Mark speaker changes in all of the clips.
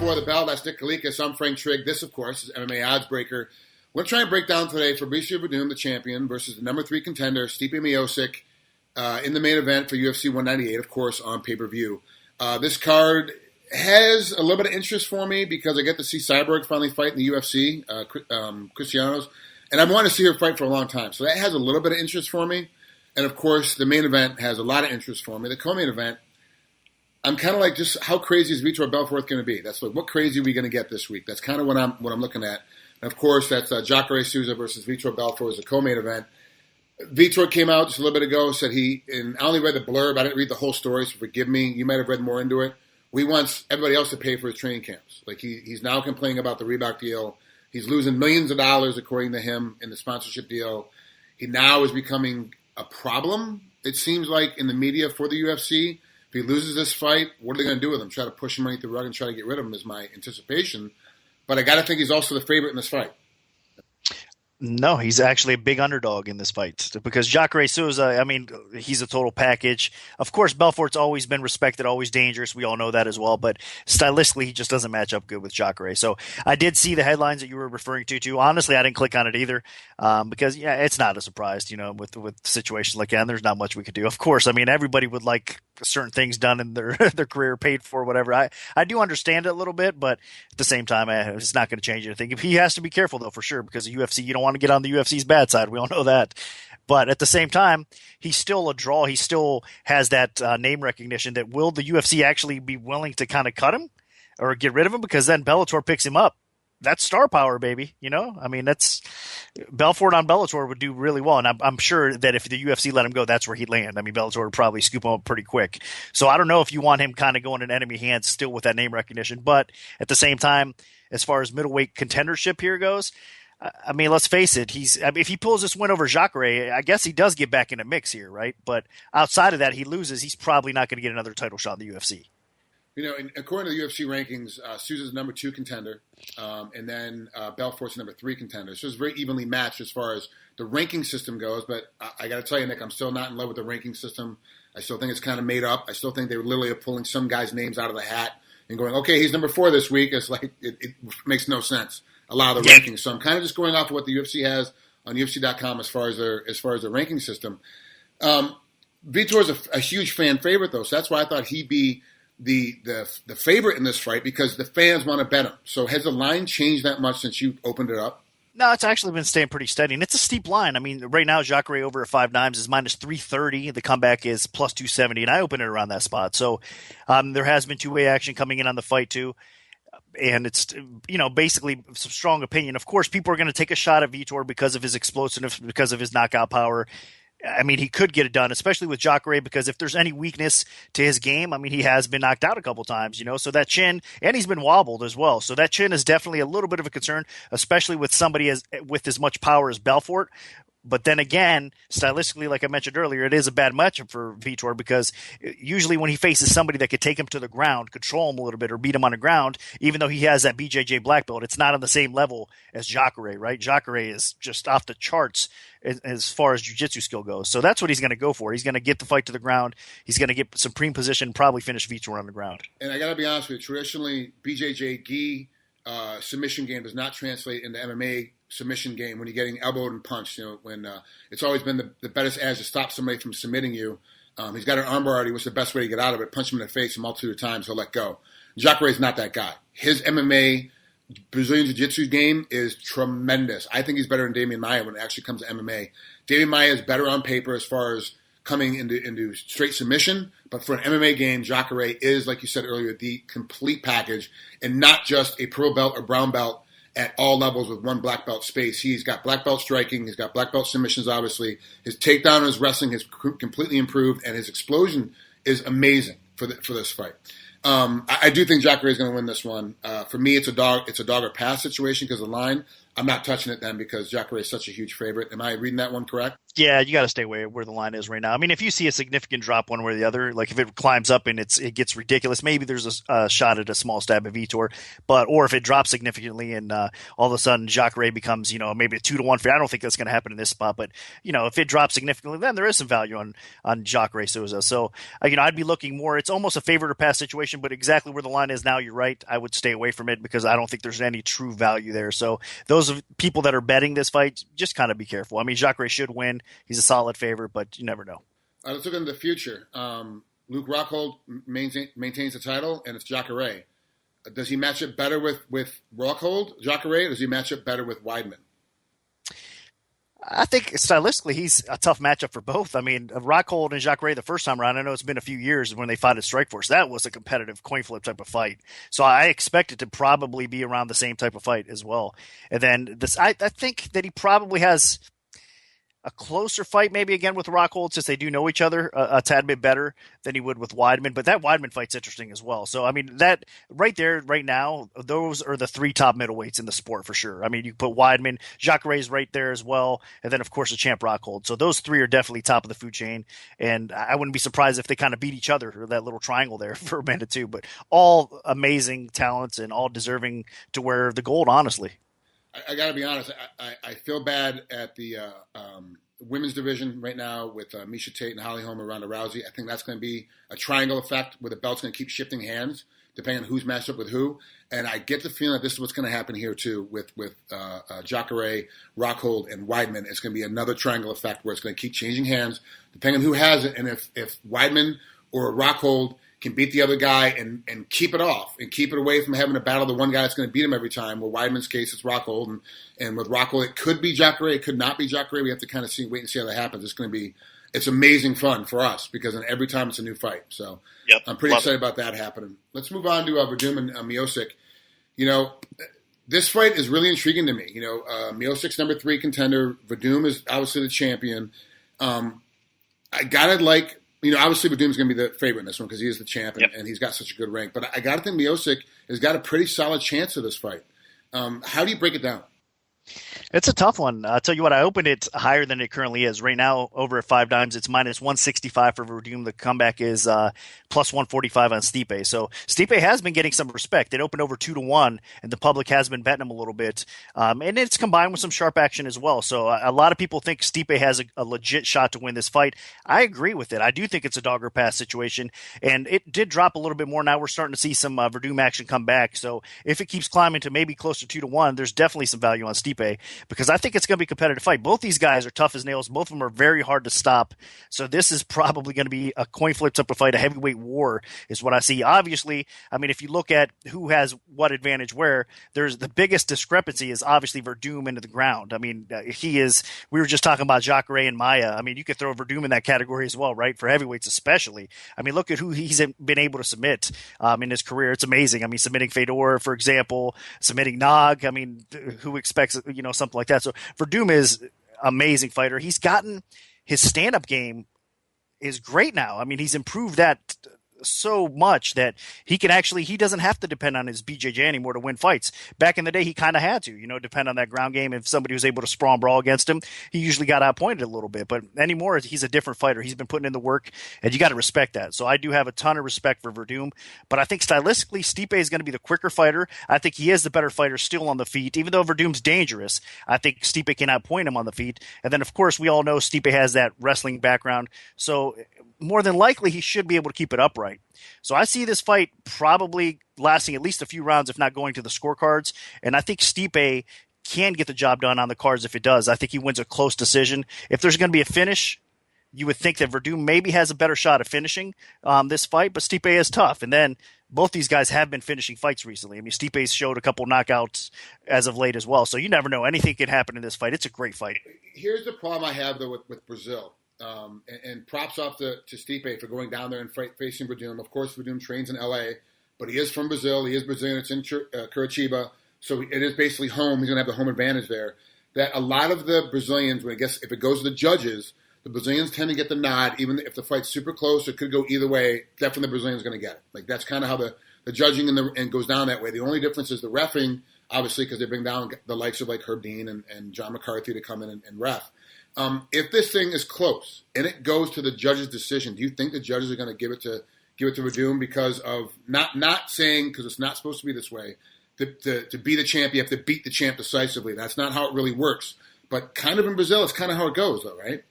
Speaker 1: for the bell. That's Nick Kalikas. I'm Frank Trigg. This, of course, is MMA Oddsbreaker. We're going to try and break down today Fabricio Werdum, the champion, versus the number 3 contender, Stipe Miocic, in the main event for UFC 198, of course, on pay-per-view. This card has a little bit of interest for me because I get to see Cyborg finally fight in the UFC, Cristiano's, and I've wanted to see her fight for a long time. So that has a little bit of interest for me. And, of course, the main event has a lot of interest for me. The co-main event, I'm kind of like, just how crazy is Vitor Belfort going to be? That's like, what crazy are we going to get this week? That's kind of what I'm looking at. And of course, that's Jacare Souza versus Vitor Belfort as a co-main event. Vitor came out just a little bit ago, said and I only read the blurb, I didn't read the whole story, so forgive me. You might have read more into it. He wants everybody else to pay for his training camps. Like he's now complaining about the Reebok deal. He's losing millions of dollars, according to him, in the sponsorship deal. He now is becoming a problem, it seems like, in the media for the UFC. If he loses this fight, what are they going to do with him? Try to push him underneath the rug and try to get rid of him is my anticipation. But I got to think he's also the favorite in this fight.
Speaker 2: No, he's actually a big underdog in this fight because Jacare Souza, I mean, he's a total package. Of course, Belfort's always been respected, always dangerous. We all know that as well. But stylistically, he just doesn't match up good with Jacare. So I did see the headlines that you were referring to. Honestly, I didn't click on it either because, yeah, it's not a surprise, with situations like that. And there's not much we could do. Of course, I mean, everybody would like certain things done in their career, paid for, whatever. I do understand it a little bit, but at the same time, it's not going to change anything. If he has to be careful, though, for sure, because the UFC, you don't want to get on the UFC's bad side. We all know that. But at the same time, he's still a draw. He still has that name recognition. That will the UFC actually be willing to kind of cut him or get rid of him? Because then Bellator picks him up. That's star power, baby. I mean, that's Belfort on Bellator would do really well. And I'm sure that if the UFC let him go, that's where he'd land. I mean, Bellator would probably scoop him up pretty quick. So I don't know if you want him kind of going in enemy hands still with that name recognition. But at the same time, as far as middleweight contendership here goes, I mean, let's face it. If he pulls this win over Jacare, I guess he does get back in the mix here, right? But outside of that, he loses. He's probably not going to get another title shot in the UFC.
Speaker 1: According to the UFC rankings, Souza's number 2 contender, and then Belfort's number 3 contender. So it's very evenly matched as far as the ranking system goes. But I got to tell you, Nick, I'm still not in love with the ranking system. I still think it's kind of made up. I still think they literally are pulling some guy's names out of the hat and going, okay, he's number 4 this week. It's like it makes no sense. A lot of the rankings. So I'm kind of just going off of what the UFC has on UFC.com as far as their ranking system. Vitor is a huge fan favorite, though, so that's why I thought he'd be the favorite in this fight because the fans want to bet him. So has the line changed that much since you opened it up?
Speaker 2: No, it's actually been staying pretty steady, and it's a steep line. I mean, right now, Jacare over at 5 is minus 330. The comeback is plus 270, and I opened it around that spot. So there has been two-way action coming in on the fight, too. And it's, basically some strong opinion. Of course, people are going to take a shot at Vitor because of his explosiveness, because of his knockout power. I mean, he could get it done, especially with Jacare, because if there's any weakness to his game, I mean, he has been knocked out a couple times, so that chin, and he's been wobbled as well. So that chin is definitely a little bit of a concern, especially with somebody with as much power as Belfort. But then again, stylistically, like I mentioned earlier, it is a bad matchup for Vitor because usually when he faces somebody that could take him to the ground, control him a little bit, or beat him on the ground, even though he has that BJJ black belt, it's not on the same level as Jacare, right? Jacare is just off the charts as far as jiu-jitsu skill goes. So that's what he's going to go for. He's going to get the fight to the ground. He's going to get supreme position, probably finish Vitor on the ground.
Speaker 1: And I got to be honest with you, traditionally, BJJ gi submission game does not translate into MMA submission game when you're getting elbowed and punched. When it's always been the best edge to stop somebody from submitting you. He's got an armbar already. What's the best way to get out of it? Punch him in the face a multitude of times. He'll let go. Jacare is not that guy. His MMA Brazilian Jiu-Jitsu game is tremendous. I think he's better than Damian Maia when it actually comes to MMA. Damian Maia is better on paper as far as coming into straight submission, but for an MMA game, Jacare is, like you said earlier, the complete package and not just a purple belt or brown belt at all levels with one black belt space. He's got black belt striking. He's got black belt submissions, obviously. His takedown and his wrestling has completely improved, and his explosion is amazing for this fight. I do think Jacare is going to win this one. For me, it's a dog or pass situation because of the line. I'm not touching it then because Jacare is such a huge favorite. Am I reading that one correct?
Speaker 2: Yeah, you got to stay away where the line is right now. I mean, if you see a significant drop one way or the other, like if it climbs up and it gets ridiculous, maybe there's a shot at a small stab of Vitor. But or if it drops significantly and all of a sudden Jacare becomes maybe a 2-1 favorite. I don't think that's going to happen in this spot, but if it drops significantly, then there is some value on Jacare Souza. So I'd be looking more. It's almost a favorite or pass situation, but exactly where the line is now, you're right. I would stay away from it because I don't think there's any true value there. So those of people that are betting this fight, just kind of be careful. I mean, Jacare should win. He's a solid favorite, but you never know.
Speaker 1: Let's look into the future. Luke Rockhold maintains the title, and it's Jacare. Does he match up better with Rockhold, Jacare, or does he match up better with Weidman?
Speaker 2: I think stylistically, he's a tough matchup for both. I mean, Rockhold and Jacare the first time around, I know it's been a few years when they fought at Strikeforce. That was a competitive coin flip type of fight. So I expect it to probably be around the same type of fight as well. And then I think that he probably has a closer fight maybe again with Rockhold since they do know each other a tad bit better than he would with Weidman. But that Weidman fight's interesting as well. So, I mean, that right there, right now, those are the three top middleweights in the sport for sure. I mean, you put Weidman, Jacare's right there as well. And then, of course, the champ Rockhold. So those three are definitely top of the food chain. And I wouldn't be surprised if they kind of beat each other or that little triangle there for a minute too. But all amazing talents and all deserving to wear the gold, honestly.
Speaker 1: I got to be honest. I feel bad at the women's division right now with Misha Tate and Holly Holm and Ronda Rousey. I think that's going to be a triangle effect where the belt's going to keep shifting hands depending on who's matched up with who. And I get the feeling that this is what's going to happen here too with Jacare, Rockhold, and Weidman. It's going to be another triangle effect where it's going to keep changing hands depending on who has it. And if Weidman or Rockhold can beat the other guy and keep it off and keep it away from having to battle the one guy that's going to beat him every time. Well, Weidman's case, it's Rockhold. And with Rockhold, it could be Jacare. It could not be Jacare. We have to kind of wait and see how that happens. It's amazing fun for us because every time it's a new fight. So
Speaker 3: yep,
Speaker 1: I'm pretty excited about that happening. Let's move on to Verdum and Miocic. This fight is really intriguing to me. Miocic's number 3 contender. Verdum is obviously the champion. I got to obviously Verdum's going to be the favorite in this one because he is the champ and he's got such a good rank. But I got to think Miocic has got a pretty solid chance of this fight. How do you break it down?
Speaker 2: It's a tough one. I'll tell you what, I opened it higher than it currently is. Right now, over at 5 dimes, it's minus 165 for Verdum. The comeback is plus 145 on Stipe. So Stipe has been getting some respect. It opened over 2-1, and the public has been betting him a little bit. And it's combined with some sharp action as well. So a lot of people think Stipe has a legit shot to win this fight. I agree with it. I do think it's a dog or pass situation, and it did drop a little bit more. Now we're starting to see some Verdum action come back. So if it keeps climbing to maybe closer to 2-1, there's definitely some value on Stipe because I think it's going to be a competitive fight. Both these guys are tough as nails. Both of them are very hard to stop. So this is probably going to be a coin flip type of fight. A heavyweight war is what I see. Obviously, I mean, if you look at who has what advantage where, there's the biggest discrepancy is obviously Verdum into the ground. I mean, we were just talking about Jacare and Maia. I mean, you could throw Verdum in that category as well, right? For heavyweights especially. I mean, look at who he's been able to submit in his career. It's amazing. I mean, submitting Fedor, for example, submitting Nog. I mean, who expects, something like that. So Verdum is amazing fighter. He's gotten his stand-up game is great now. I mean, he's improved that so much that he doesn't have to depend on his BJJ anymore to win fights. Back in the day, he kind of had to, depend on that ground game. If somebody was able to sprawl and brawl against him, he usually got outpointed a little bit. But anymore, he's a different fighter. He's been putting in the work, and you got to respect that. So I do have a ton of respect for Verdum, but I think stylistically, Stipe is going to be the quicker fighter. I think he is the better fighter still on the feet. Even though Verdum's dangerous, I think Stipe can outpoint him on the feet. And then, of course, we all know Stipe has that wrestling background. So more than likely, he should be able to keep it upright. So I see this fight probably lasting at least a few rounds, if not going to the scorecards. And I think Stipe can get the job done on the cards if it does. I think he wins a close decision. If there's going to be a finish, you would think that Verdum maybe has a better shot at finishing this fight, but Stipe is tough. And then both these guys have been finishing fights recently. I mean, Stipe's showed a couple knockouts as of late as well. So you never know. Anything can happen in this fight. It's a great fight.
Speaker 1: Here's the problem I have, though, with Brazil. And props off to Stipe for going down there and facing Verdum. Of course, Verdum trains in L.A., but he is from Brazil. He is Brazilian. It's in Curitiba, so it is basically home. He's going to have the home advantage there. That a lot of the Brazilians, if it goes to the judges, the Brazilians tend to get the nod, even if the fight's super close. It could go either way. Definitely the Brazilian's going to get it. Like that's kind of how the judging and goes down that way. The only difference is the reffing, obviously, because they bring down the likes of like Herb Dean and John McCarthy to come in and ref. If this thing is close and it goes to the judge's decision, do you think the judges are going to give it to Verdum because of not saying because it's not supposed to be this way? To be the champ, you have to beat the champ decisively. That's not how it really works. But kind of in Brazil, it's kind of how it goes, though, right?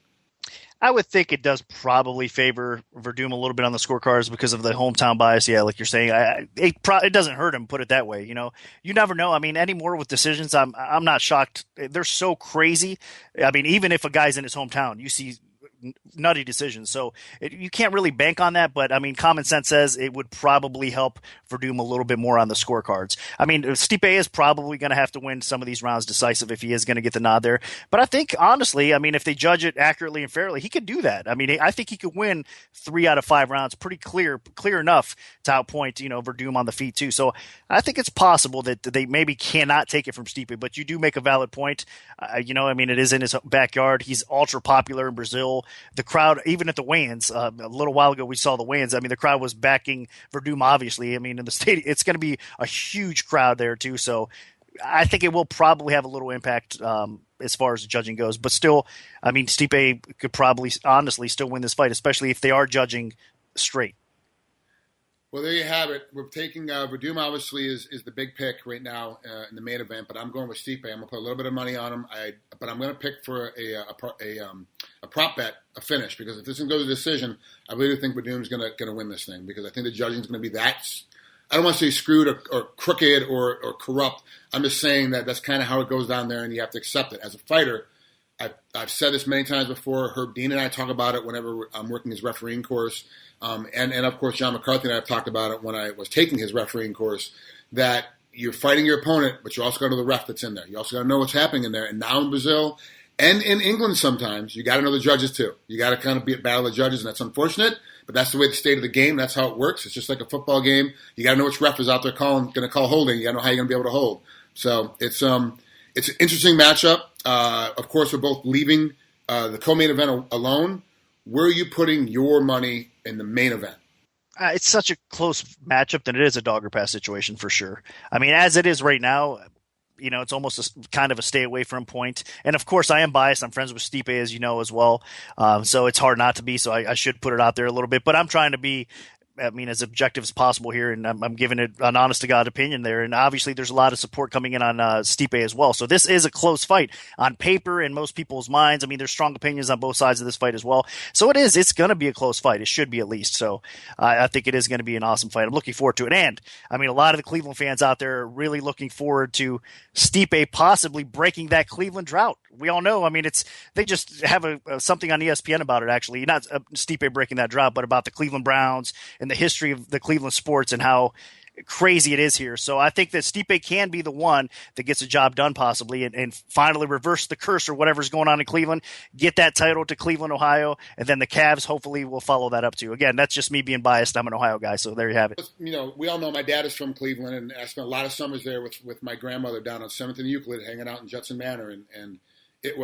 Speaker 2: I would think it does probably favor Verdum a little bit on the scorecards because of the hometown bias. Yeah, like you're saying, it doesn't hurt him. Put it that way. You never know. I mean, anymore with decisions, I'm not shocked. They're so crazy. I mean, even if a guy's in his hometown, you see nutty decisions. So you can't really bank on that. But I mean, common sense says it would probably help Verdum a little bit more on the scorecards. I mean, Stipe is probably going to have to win some of these rounds decisive if he is going to get the nod there. But I think, honestly, I mean, if they judge it accurately and fairly, he could do that. I mean, I think he could win 3 out of 5 rounds pretty clear enough to outpoint, Verdum on the feet too. So I think it's possible that they maybe cannot take it from Stipe, but you do make a valid point. I mean, it is in his backyard. He's ultra popular in Brazil. The crowd, even at the weigh-ins, a little while ago we saw the weigh-ins. I mean, the crowd was backing Verdum, obviously. I mean, in the stadium, it's going to be a huge crowd there too. So I think it will probably have a little impact as far as judging goes. But still, I mean, Stipe could probably honestly still win this fight, especially if they are judging straight.
Speaker 1: Well, there you have it. We're taking Verdum. Obviously, is the big pick right now in the main event, but I'm going with Stipe. I'm going to put a little bit of money on him. But I'm going to pick for a prop bet, a finish, because if this thing goes to decision, I really think Verdum's going to win this thing because I think the judging is going to be that. I don't want to say screwed or crooked or corrupt. I'm just saying that that's kind of how it goes down there, and you have to accept it as a fighter. I've said this many times before. Herb Dean and I talk about it whenever I'm working his refereeing course. And of course, John McCarthy and I have talked about it when I was taking his refereeing course, that you're fighting your opponent, but you also got to know the ref that's in there. You also got to know what's happening in there. And now in Brazil and in England sometimes, you got to know the judges too. You got to kind of be at battle of the judges, and that's unfortunate, but that's the way the state of the game. That's how it works. It's just like a football game. You got to know which ref is out there going to call holding. You got to know how you're going to be able to hold. So it's an interesting matchup. Of course, we're both leaving the co-main event alone. Where are you putting your money in the main event?
Speaker 2: It's such a close matchup that it is a dog or pass situation for sure. I mean, as it is right now, it's almost kind of a stay away from point. And of course, I am biased. I'm friends with Stipe, as you know, as well. So it's hard not to be. So I should put it out there a little bit. But I'm trying to be, as objective as possible here, and I'm giving it an honest-to-God opinion there. And obviously, there's a lot of support coming in on Stipe as well. So this is a close fight on paper in most people's minds. I mean, there's strong opinions on both sides of this fight as well. So it's going to be a close fight. It should be at least. So I think it is going to be an awesome fight. I'm looking forward to it. And, I mean, a lot of the Cleveland fans out there are really looking forward to Stipe possibly breaking that Cleveland drought. We all know. I mean, they just have something on ESPN about it, actually. Not Stipe breaking that drought, but about the Cleveland Browns and the history of the Cleveland sports and how crazy it is here. So I think that Stipe can be the one that gets the job done possibly and finally reverse the curse or whatever's going on in Cleveland, get that title to Cleveland, Ohio, and then the Cavs hopefully will follow that up too. Again, that's just me being biased. I'm an Ohio guy, so there you have it.
Speaker 1: We all know my dad is from Cleveland, and I spent a lot of summers there with my grandmother down on 7th and Euclid hanging out in Judson Manor, and it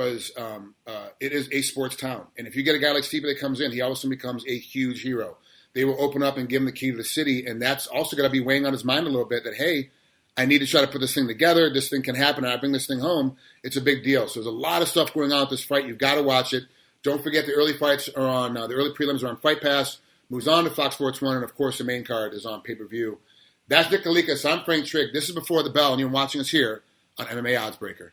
Speaker 1: is a sports town. And if you get a guy like Stipe that comes in, he also becomes a huge hero. They will open up and give him the key to the city, and that's also going to be weighing on his mind a little bit that, hey, I need to try to put this thing together. This thing can happen, and I bring this thing home. It's a big deal. So there's a lot of stuff going on with this fight. You've got to watch it. Don't forget the early fights are on the early prelims are on Fight Pass, moves on to Fox Sports 1, and, of course, the main card is on pay-per-view. That's Nick Kalikas. I'm Frank Trigg. This is Before the Bell, and you're watching us here on MMA Oddsbreaker.